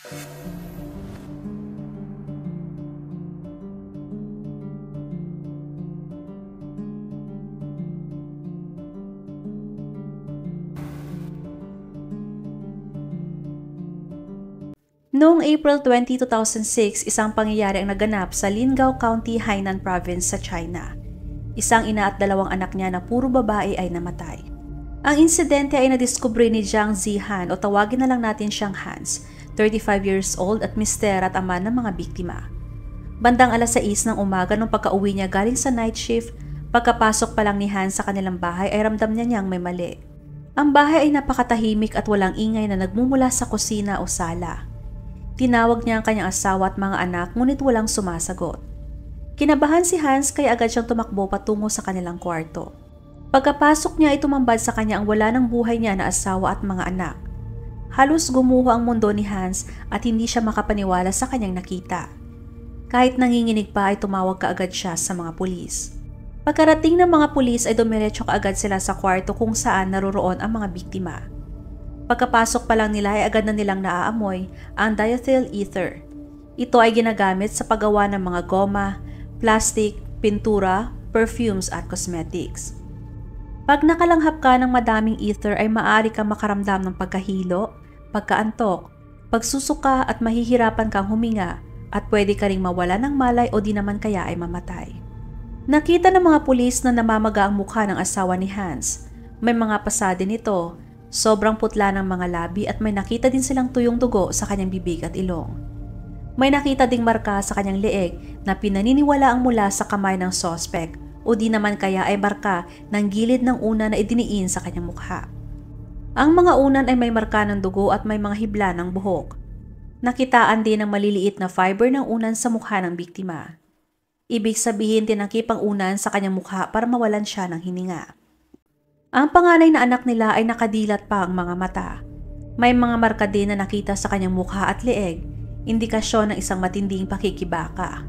Noong April 20, 2006, isang pangyayari ang naganap sa Linggao County, Hainan Province sa China. Isang ina at dalawang anak niya na puro babae ay namatay. Ang insidente ay nadiskubre ni Jiang Zihan o tawagin na lang natin siyang Hans, 35 years old at mister at ama ng mga biktima. Bandang alas 6 ng umaga nung pagka-uwi niya galing sa night shift, pagkapasok pa lang ni Hans sa kanilang bahay ay ramdam niya niyang may mali. Ang bahay ay napakatahimik at walang ingay na nagmumula sa kusina o sala. Tinawag niya ang kanyang asawa at mga anak ngunit walang sumasagot. Kinabahan si Hans kaya agad siyang tumakbo patungo sa kanilang kwarto. Pagkapasok niya ay tumambad sa kanya ang wala ng buhay niya na asawa at mga anak. Halos gumuho ang mundo ni Hans at hindi siya makapaniwala sa kanyang nakita. Kahit nanginginig pa ay tumawag kaagad siya sa mga pulis. Pagkarating ng mga pulis ay dumiretso kaagad sila sa kwarto kung saan naroroon ang mga biktima. Pagkapasok pa lang nila ay agad na nilang naaamoy ang diethyl ether. Ito ay ginagamit sa paggawa ng mga goma, plastic, pintura, perfumes at cosmetics. Pag nakalanghap ka ng madaming ether ay maaari kang makaramdam ng pagkahilo, pagkaantok, pagsusuka at mahihirapan kang huminga at pwede ka ring mawala ng malay o di naman kaya ay mamatay. Nakita ng mga pulis na namamaga ang mukha ng asawa ni Hans. May mga pasade nito. Sobrang putla ng mga labi at may nakita din silang tuyong dugo sa kanyang bibig at ilong. May nakita ding marka sa kanyang leeg na pinaniniwala ang mula sa kamay ng suspect o di naman kaya ay marka ng gilid ng unan na idiniin sa kanyang mukha. Ang mga unan ay may marka ng dugo at may mga hibla ng buhok. Nakitaan din ang maliliit na fiber ng unan sa mukha ng biktima. Ibig sabihin tinangkip ang unan sa kanyang mukha para mawalan siya ng hininga. Ang panganay na anak nila ay nakadilat pa ang mga mata. May mga marka din na nakita sa kanyang mukha at leeg, indikasyon ng isang matinding pakikibaka.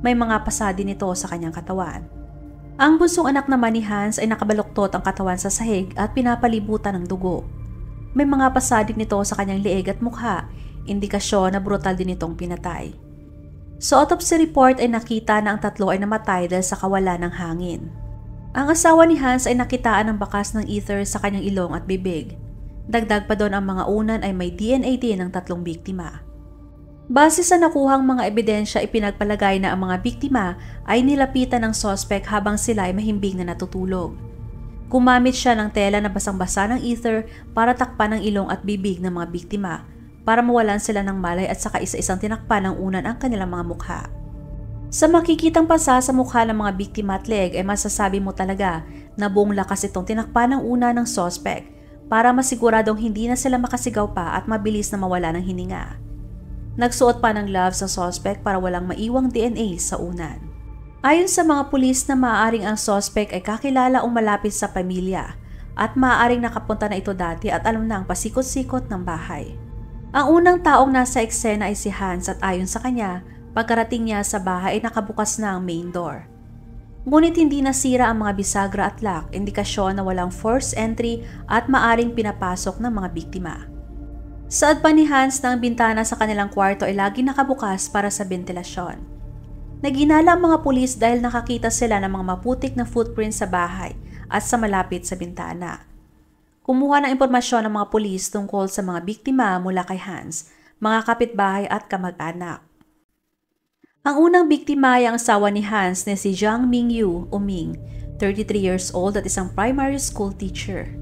May mga pasadi nito sa kanyang katawan. Ang bunsong anak naman ni Hans ay nakabaluktot ang katawan sa sahig at pinapalibutan ng dugo. May mga pasadi nito sa kanyang leeg at mukha, indikasyon na brutal din itong pinatay. Sa autopsy report ay nakita na ang tatlo ay namatay dahil sa kawalan ng hangin. Ang asawa ni Hans ay nakitaan ng bakas ng ether sa kanyang ilong at bibig. Dagdag pa doon ang mga unan ay may DNA din ng tatlong biktima. Base sa nakuhang mga ebidensya, ipinagpalagay na ang mga biktima ay nilapitan ng suspect habang sila ay mahimbing na natutulog. Gumamit siya ng tela na basang-basa ng ether para takpan ang ilong at bibig ng mga biktima para mawalan sila ng malay at saka isa-isang tinakpan ng unan ang kanilang mga mukha. Sa makikitang pasa sa mukha ng mga biktima at leeg ay masasabi mo talaga na buong lakas itong tinakpan ng una ng suspect para masiguradong hindi na sila makasigaw pa at mabilis na mawala ng hininga. Nagsuot pa ng gloves sa suspect para walang maiwang DNA sa unan. Ayon sa mga pulis na maaaring ang suspect ay kakilala o malapit sa pamilya at maaaring nakapunta na ito dati at alam na ang pasikot-sikot ng bahay. Ang unang taong nasa eksena ay si Hans at ayon sa kanya, pagkarating niya sa bahay ay nakabukas na ang main door. Ngunit hindi nasira ang mga bisagra at lock, indikasyon na walang forced entry at maaring pinapasok ng mga biktima. Saad pa ni Hans na ang bintana sa kanilang kwarto ay laging nakabukas para sa ventilasyon. Naginala ang mga pulis dahil nakakita sila ng mga maputik na footprints sa bahay at sa malapit sa bintana. Kumuha ng impormasyon ng mga pulis tungkol sa mga biktima mula kay Hans, mga kapitbahay at kamag-anak. Ang unang biktima ay ang asawa ni Hans na si Jiang Mingyu o Ming, 33 years old at isang primary school teacher.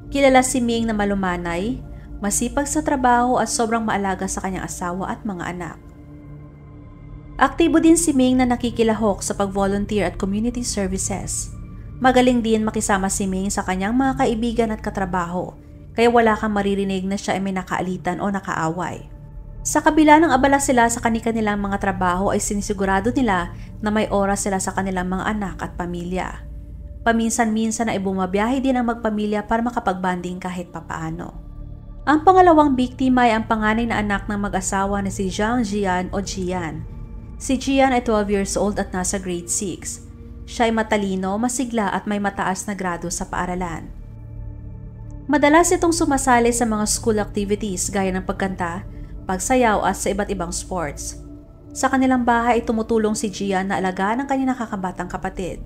Kilala si Ming na malumanay, masipag sa trabaho at sobrang maalaga sa kanyang asawa at mga anak. Aktibo din si Ming na nakikilahok sa pag-volunteer at community services. Magaling din makisama si Ming sa kanyang mga kaibigan at katrabaho, kaya wala kang maririnig na siya ay may nakaalitan o nakaaway. Sa kabila ng abala sila sa kanilang mga trabaho ay sinisigurado nila na may oras sila sa kanilang mga anak at pamilya. Paminsan-minsan ay bumabiyahe din ang magpamilya para makapagbanding kahit papaano. Ang pangalawang biktima ay ang panganay na anak ng mag-asawa na si Jiang Jian o Jian. Si Jian ay 12 years old at nasa grade 6. Siya ay matalino, masigla at may mataas na grado sa paaralan. Madalas itong sumasali sa mga school activities gaya ng pagkanta, pagsayaw at sa iba't ibang sports. Sa kanilang bahay ay tumutulong si Gian na alagaan ang kanyang nakakabatang kapatid.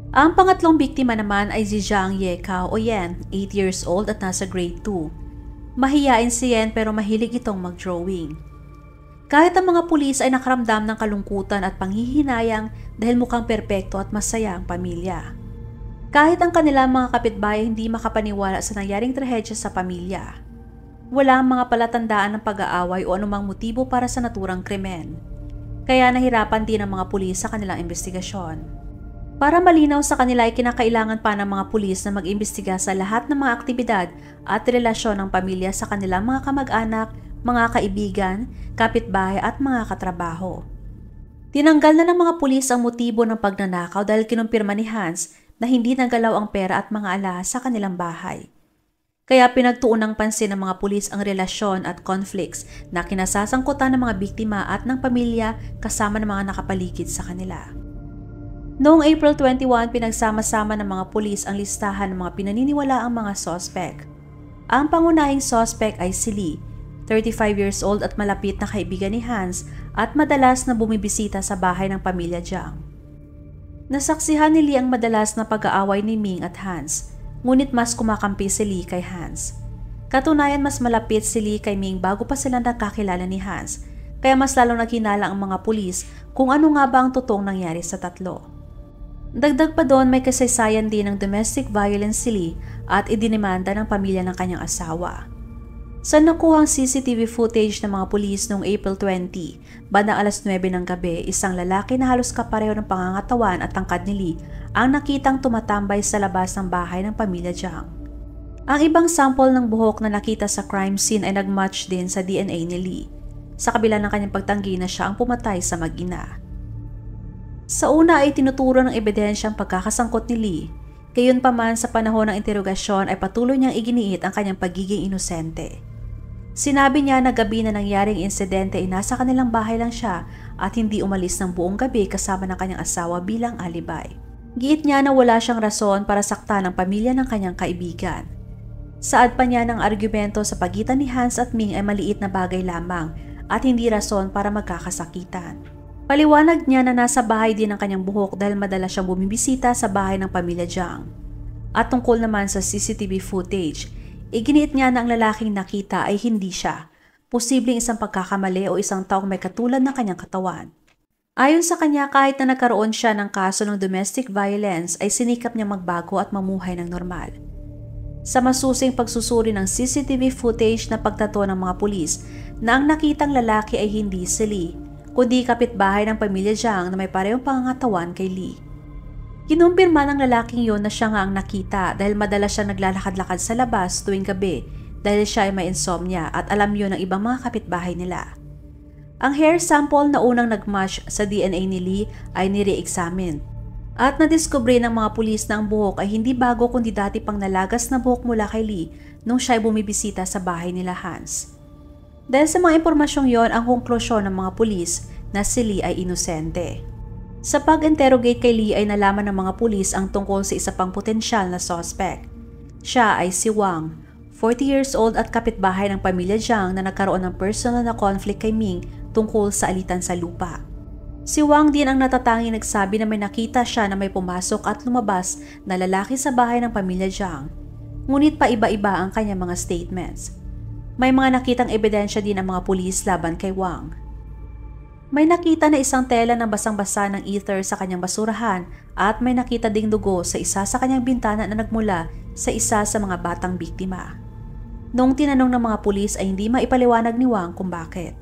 Ang pangatlong biktima naman ay si Zhang Yekao o Yen, 8 years old at nasa grade 2. Mahiyain si Yen pero mahilig itong mag-drawing. Kahit ang mga pulis ay nakaramdam ng kalungkutan at panghihinayang dahil mukhang perpekto at masaya ang pamilya. Kahit ang kanilang mga kapitbahay hindi makapaniwala sa nangyaring trahedya sa pamilya. Wala ang mga palatandaan ng pag-aaway o anumang motibo para sa naturang krimen. Kaya nahirapan din ang mga pulis sa kanilang investigasyon. Para malinaw sa kanila ay kinakailangan pa ng mga pulis na mag-imbestiga sa lahat ng mga aktibidad at relasyon ng pamilya sa kanilang mga kamag-anak, mga kaibigan, kapitbahay at mga katrabaho. Tinanggal na ng mga pulis ang motibo ng pagnanakaw dahil kinumpirma ni Hans na hindi nagalaw ang pera at mga alahas sa kanilang bahay. Kaya pinagtuon ng pansin ng mga pulis ang relasyon at conflicts na kinasasangkutan ng mga biktima at ng pamilya kasama ng mga nakapaligid sa kanila. Noong April 21, pinagsama-sama ng mga pulis ang listahan ng mga pinaniniwalaang mga sospek. Ang pangunahing sospek ay si Lee, 35 years old at malapit na kaibigan ni Hans at madalas na bumibisita sa bahay ng pamilya Jiang. Nasaksihan ni Lee ang madalas na pag-aaway ni Ming at Hans, ngunit mas kumakampi si Lee kay Hans. Katunayan mas malapit si Lee kay Ming bago pa sila nakakilala ni Hans, kaya mas lalong naghinala ang mga pulis kung ano nga ba ang totoong nangyari sa tatlo. Dagdag pa doon may kasaysayan din ng domestic violence si Lee at idinimanda ng pamilya ng kanyang asawa. Sa nakuhang CCTV footage ng mga pulis noong April 20, bandang alas 9 ng gabi, isang lalaki na halos kapareho ng pangangatawan at tangkad ni Lee ang nakitang tumatambay sa labas ng bahay ng pamilya Jiang. Ang ibang sample ng buhok na nakita sa crime scene ay nagmatch din sa DNA ni Lee, sa kabila ng kanyang pagtanggi na siya ang pumatay sa mag-ina. Sa una ay tinuturo ng ebidensya ang pagkakasangkot ni Lee, gayunpaman sa panahon ng interogasyon ay patuloy niyang iginiit ang kanyang pagiging inosente. Sinabi niya na gabi na nangyaring insidente ay nasa kanilang bahay lang siya at hindi umalis ng buong gabi kasama ng kanyang asawa bilang alibay. Giit niya na wala siyang rason para saktan ang pamilya ng kanyang kaibigan. Saad pa niya ng argumento sa pagitan ni Hans at Ming ay maliit na bagay lamang at hindi rason para magkakasakitan. Paliwanag niya na nasa bahay din ang kanyang buhok dahil madalas siyang bumibisita sa bahay ng pamilya Jiang. At tungkol naman sa CCTV footage, iginiit niya na ang lalaking nakita ay hindi siya, posibleng isang pagkakamali o isang taong may katulad ng kanyang katawan. Ayon sa kanya, kahit na nagkaroon siya ng kaso ng domestic violence ay sinikap niya magbago at mamuhay ng normal. Sa masusing pagsusuri ng CCTV footage na pagtato ng mga pulis na ang nakitang lalaki ay hindi si Lee, kundi kapitbahay ng pamilya Jiang na may parehong pangangatawan kay Lee. Kinumpirma ng lalaking yon na siya nga ang nakita dahil madalas siya naglalakad-lakad sa labas tuwing gabi dahil siya ay may insomnia at alam yon ng ibang mga kapitbahay nila. Ang hair sample na unang nagmatch sa DNA ni Lee ay nire-examine at nadiskubre ng mga pulis na ang buhok ay hindi bago kundi dati pang nalagas na buhok mula kay Lee nung siya ay bumibisita sa bahay nila Hans. Dahil sa mga impormasyong yon, ang konklusyon ng mga pulis na si Lee ay inosente. Sa pag-interrogate kay Lee ay nalaman ng mga pulis ang tungkol sa isa pang potensyal na suspect. Siya ay si Wang, 40 years old at kapitbahay ng pamilya Jiang na nagkaroon ng personal na conflict kay Ming tungkol sa alitan sa lupa. Si Wang din ang natatanging nagsabi na may nakita siya na may pumasok at lumabas na lalaki sa bahay ng pamilya Jiang. Ngunit paiba-iba ang kanyang mga statements. May mga nakitang ebidensya din ang mga pulis laban kay Wang. May nakita na isang tela ng basang-basa ng ether sa kanyang basurahan at may nakita ding dugo sa isa sa kanyang bintana na nagmula sa isa sa mga batang biktima. Noong tinanong ng mga pulis ay hindi maipaliwanag ni Wang kung bakit.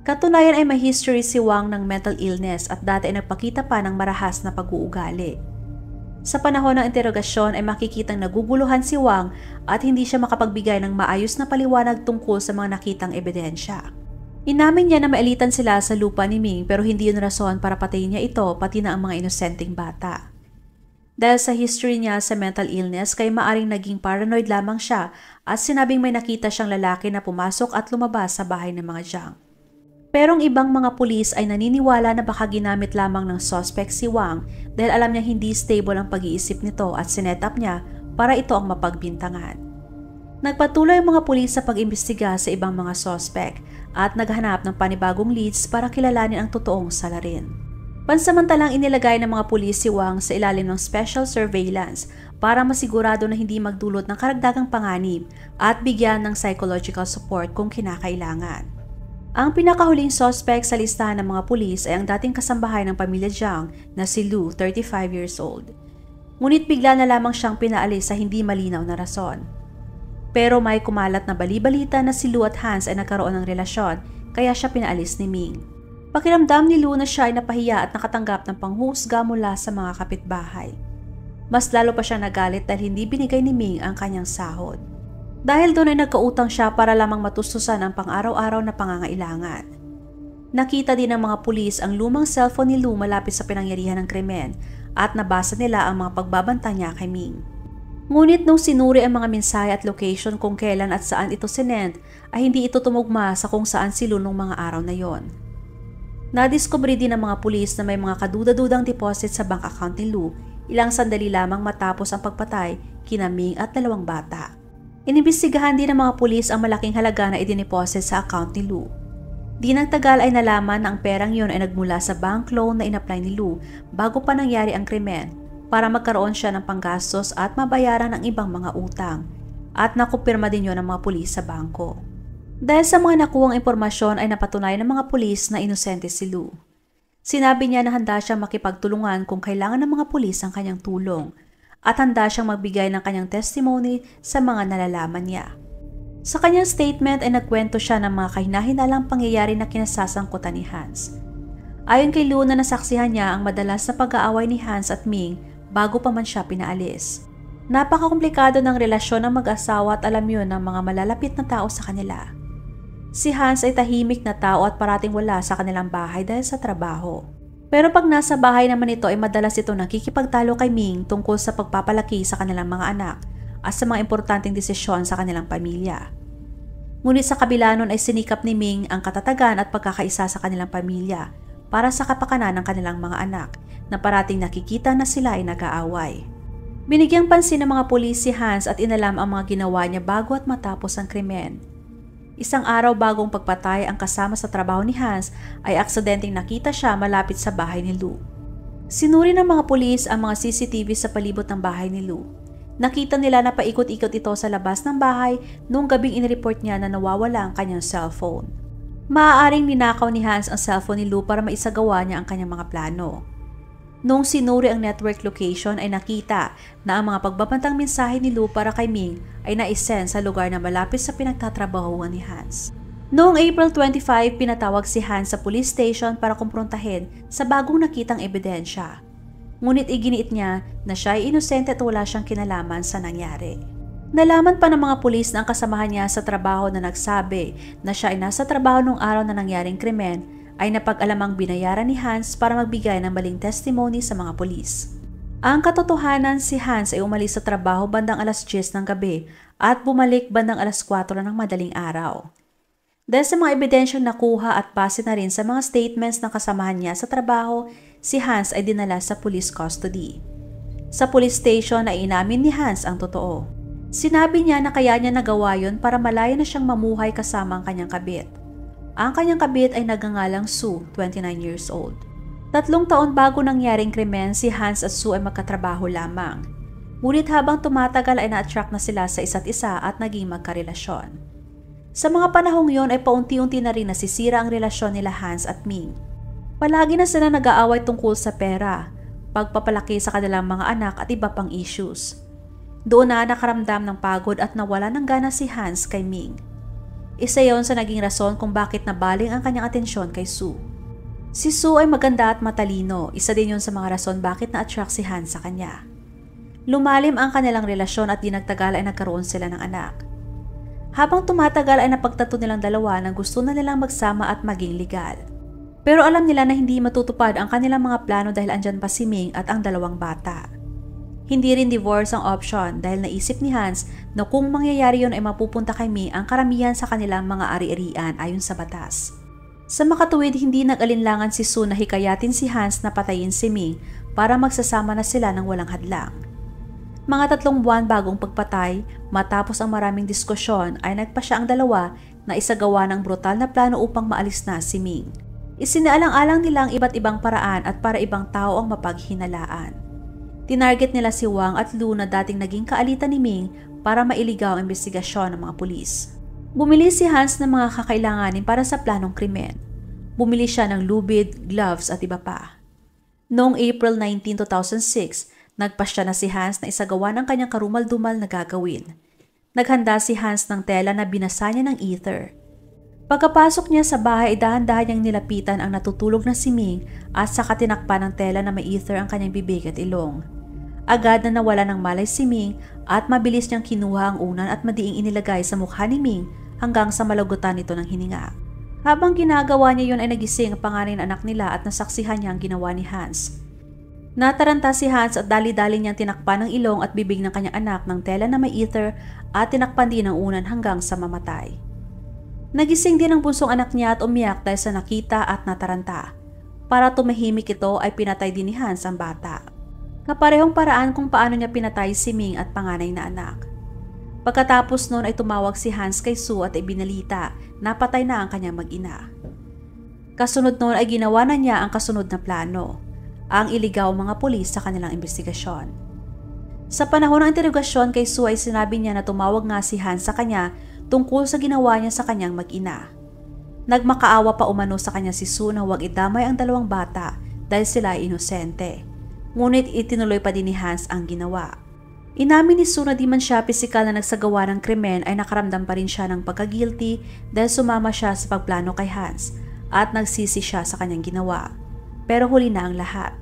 Katunayan ay may history si Wang ng mental illness at dati ay nagpakita pa ng marahas na pag-uugali. Sa panahon ng interogasyon ay makikitang naguguluhan si Wang at hindi siya makapagbigay ng maayos na paliwanag tungkol sa mga nakitang ebidensya. Inamin niya na maalitan sila sa lupa ni Ming pero hindi yun rason para patayin niya ito pati na ang mga inosenteng bata. Dahil sa history niya sa mental illness kay maaring naging paranoid lamang siya at sinabing may nakita siyang lalaki na pumasok at lumabas sa bahay ng mga Jiang. Pero ang ibang mga pulis ay naniniwala na baka ginamit lamang ng suspect si Wang dahil alam niya hindi stable ang pag-iisip nito at sinet up niya para ito ang mapagbintangan. Nagpatuloy ang mga pulis sa pag-imbestiga sa ibang mga suspect at naghanap ng panibagong leads para kilalanin ang totoong salarin. Pansamantalang inilagay ng mga pulis si Wang sa ilalim ng special surveillance para masigurado na hindi magdulot ng karagdagang panganib at bigyan ng psychological support kung kinakailangan. Ang pinakahuling suspect sa listahan ng mga pulis ay ang dating kasambahay ng pamilya Jiang na si Lu, 35 years old. Ngunit bigla na lamang siyang pinaalis sa hindi malinaw na rason. Pero may kumalat na bali-balita na si Lu at Hans ay nagkaroon ng relasyon kaya siya pinaalis ni Ming. Pakiramdam ni Lu na siya ay napahiya at nakatanggap ng panghusga mula sa mga kapitbahay. Mas lalo pa siya nagalit dahil hindi binigay ni Ming ang kanyang sahod. Dahil doon ay nagkautang siya para lamang matustusan ang pang-araw-araw na pangangailangan. Nakita din ng mga pulis ang lumang cellphone ni Lu malapit sa pinangyarihan ng krimen at nabasa nila ang mga pagbabanta niya kay Ming. Ngunit nung sinuri ang mga mensahe at location kung kailan at saan ito sinend ay hindi ito tumugma sa kung saan si Lu nung mga araw na yon. Nadiskubre din ng mga pulis na may mga kaduda-dudang deposit sa bank account ni Lu ilang sandali lamang matapos ang pagpatay kina Ming at 2 bata. Inimbestigahan din ng mga pulis ang malaking halaga na idineposit sa account ni Lu. Di nagtagal ay nalaman na ang perang yon ay nagmula sa bank loan na inapply ni Lu bago pa nangyari ang krimen para magkaroon siya ng panggastos at mabayaran ang ibang mga utang at nakumpirma din yon ng mga pulis sa bangko. Dahil sa mga nakuhang impormasyon ay napatunayan ng mga pulis na inosente si Lu. Sinabi niya na handa siyang makipagtulungan kung kailangan ng mga pulis ang kanyang tulong at handa siyang magbigay ng kanyang testimony sa mga nalalaman niya. Sa kanyang statement ay nagkwento siya ng mga kahinahinalang pangyayari na kinasasangkutan ni Hans. Ayon kay Lu na nasaksihan niya ang madalas na pag-aaway ni Hans at Ming bago pa man siya pinaalis. Napakakomplikado ng relasyon ng mag-asawa at alam yun ng mga malalapit na tao sa kanila. Si Hans ay tahimik na tao at parating wala sa kanilang bahay dahil sa trabaho. Pero pag nasa bahay naman ito ay madalas ito nakikipagtalo kay Ming tungkol sa pagpapalaki sa kanilang mga anak at sa mga importanteng desisyon sa kanilang pamilya. Ngunit sa kabila nun ay sinikap ni Ming ang katatagan at pagkakaisa sa kanilang pamilya para sa kapakanan ng kanilang mga anak na parating nakikita na sila ay nag-aaway. Binigyang pansin ng mga pulis si Hans at inalam ang mga ginawa niya bago at matapos ang krimen. Isang araw bagong pagpatay ang kasama sa trabaho ni Hans ay aksidenteng nakita siya malapit sa bahay ni Lu. Sinuri ng mga pulis ang mga CCTV sa palibot ng bahay ni Lu. Nakita nila na paikot-ikot ito sa labas ng bahay noong gabing inireport niya na nawawala ang kanyang cellphone. Maaaring ninakaw ni Hans ang cellphone ni Lu para maisagawa niya ang kanyang mga plano. Noong sinuri ang network location ay nakita na ang mga pagbabantang mensahe ni Lu para kay Ming ay naisend sa lugar na malapit sa pinagtatrabahuan ni Hans. Noong April 25, pinatawag si Hans sa police station para kumprontahin sa bagong nakitang ebidensya. Ngunit iginiit niya na siya ay inosente at wala siyang kinalaman sa nangyari. Nalaman pa ng mga pulis na ang kasamahan niya sa trabaho na nagsabi na siya ay nasa trabaho noong araw na nangyaring krimen ay napag-alamang binayaran ni Hans para magbigay ng maling testimony sa mga pulis. Ang katotohanan, si Hans ay umalis sa trabaho bandang alas 10 ng gabi at bumalik bandang alas 4 ng madaling araw. Dahil sa mga ebidensyang nakuha at base na rin sa mga statements ng kasamahan niya sa trabaho, si Hans ay dinala sa police custody. Sa police station ay inamin ni Hans ang totoo. Sinabi niya na kaya niya nagawa yun para malaya na siyang mamuhay kasama ang kanyang kabit. Ang kanyang kabit ay nagngangalang Sue, 29 years old. 3 taon bago nangyaring krimen, si Hans at Sue ay magkatrabaho lamang. Ngunit habang tumatagal ay na-attract na sila sa isa't isa at naging magkarelasyon. Sa mga panahong yon ay paunti-unti na rin nasisira ang relasyon nila Hans at Ming. Palagi na sila nag-aaway tungkol sa pera, pagpapalaki sa kanilang mga anak at iba pang issues. Doon na nakaramdam ng pagod at nawala ng gana si Hans kay Ming. Isa yon sa naging rason kung bakit nabaling ang kanyang atensyon kay Sue. Si Sue ay maganda at matalino, isa din yon sa mga rason bakit na-attract si Hans sa kanya. Lumalim ang kanilang relasyon at di nagtagal ay nagkaroon sila ng anak. Habang tumatagal ay napagtato nilang dalawa na gusto na nilang magsama at maging legal. Pero alam nila na hindi matutupad ang kanilang mga plano dahil andyan pa si Ming at ang 2 bata. Hindi rin divorce ang option dahil naisip ni Hans na kung mangyayari yon ay mapupunta kay Ming ang karamihan sa kanilang mga ari-arian ayon sa batas. Sa makatuwid, hindi nag-alinlangan si Sue na hikayatin si Hans na patayin si Ming para magsasama na sila ng walang hadlang. Mga 3 buwan bagong pagpatay, matapos ang maraming diskusyon ay nagpasya ang dalawa na isagawa ng brutal na plano upang maalis na si Ming. Isinaalang-alang nila ang iba't ibang paraan at para ibang tao ang mapaghinalaan. Tinarget nila si Wang at Lu na dating naging kaalitan ni Ming para mailigaw ang investigasyon ng mga pulis. Bumili si Hans ng mga kakailanganin para sa planong krimen. Bumili siya ng lubid, gloves at iba pa. Noong April 19, 2006, nagpasya na si Hans na isagawa ng kanyang karumal-dumal na gagawin. Naghanda si Hans ng tela na binasa niya ng ether. Pagkapasok niya sa bahay, dahan-dahan niyang nilapitan ang natutulog na si Ming at saka tinakpan ng tela na may ether ang kanyang bibig at ilong. Agad na nawala ng malay si Ming at mabilis niyang kinuha ang unan at madiing inilagay sa mukha ni Ming hanggang sa malagutan nito ng hininga. Habang ginagawa niya yun ay nagising ang panganay na anak nila at nasaksihan niya ang ginawa ni Hans. Nataranta si Hans at dali-dali niyang tinakpan ng ilong at bibig ng kanyang anak ng tela na may ether at tinakpan din ang unan hanggang sa mamatay. Nagising din ang bunsong anak niya at umiyak dahil sa nakita at nataranta. Para tumahimik ito ay pinatay din ni Hans ang bata. Kaparehong paraan kung paano niya pinatay si Ming at panganay na anak. Pagkatapos noon ay tumawag si Hans kay Sue at ibinalita na patay na ang kanyang mag-ina. Kasunod noon ay ginawa na niya ang kasunod na plano, ang iligaw mga pulis sa kanilang investigasyon. Sa panahon ng interogasyon kay Sue ay sinabi niya na tumawag nga si Hans sa kanya tungkol sa ginawa niya sa kanyang mag-ina. Nagmakaawa pa umano sa kanya si Sue na huwag idamay ang 2 bata dahil sila ay inosente. Ngunit itinuloy pa din ni Hans ang ginawa. Inamin ni Sue na di man siya pisikal na nagsagawa ng krimen ay nakaramdam pa rin siya ng pagka-guilty dahil sumama siya sa pagplano kay Hans at nagsisi siya sa kanyang ginawa. Pero huli na ang lahat.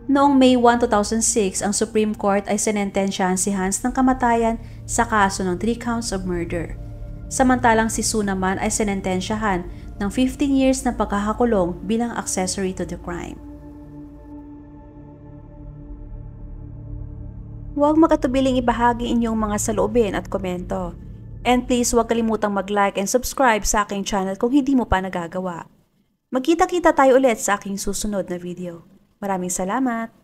Noong May 1, 2006, ang Supreme Court ay sinentensyahan si Hans ng kamatayan sa kaso ng 3 counts of murder. Samantalang si Sue naman ay sinentensyahan ng 15 years na pagkakakulong bilang accessory to the crime. Huwag makatubiling ibahagi inyong mga saloobin at komento. And please huwag kalimutang mag-like and subscribe sa aking channel kung hindi mo pa nagagawa. Magkita-kita tayo ulit sa aking susunod na video. Maraming salamat!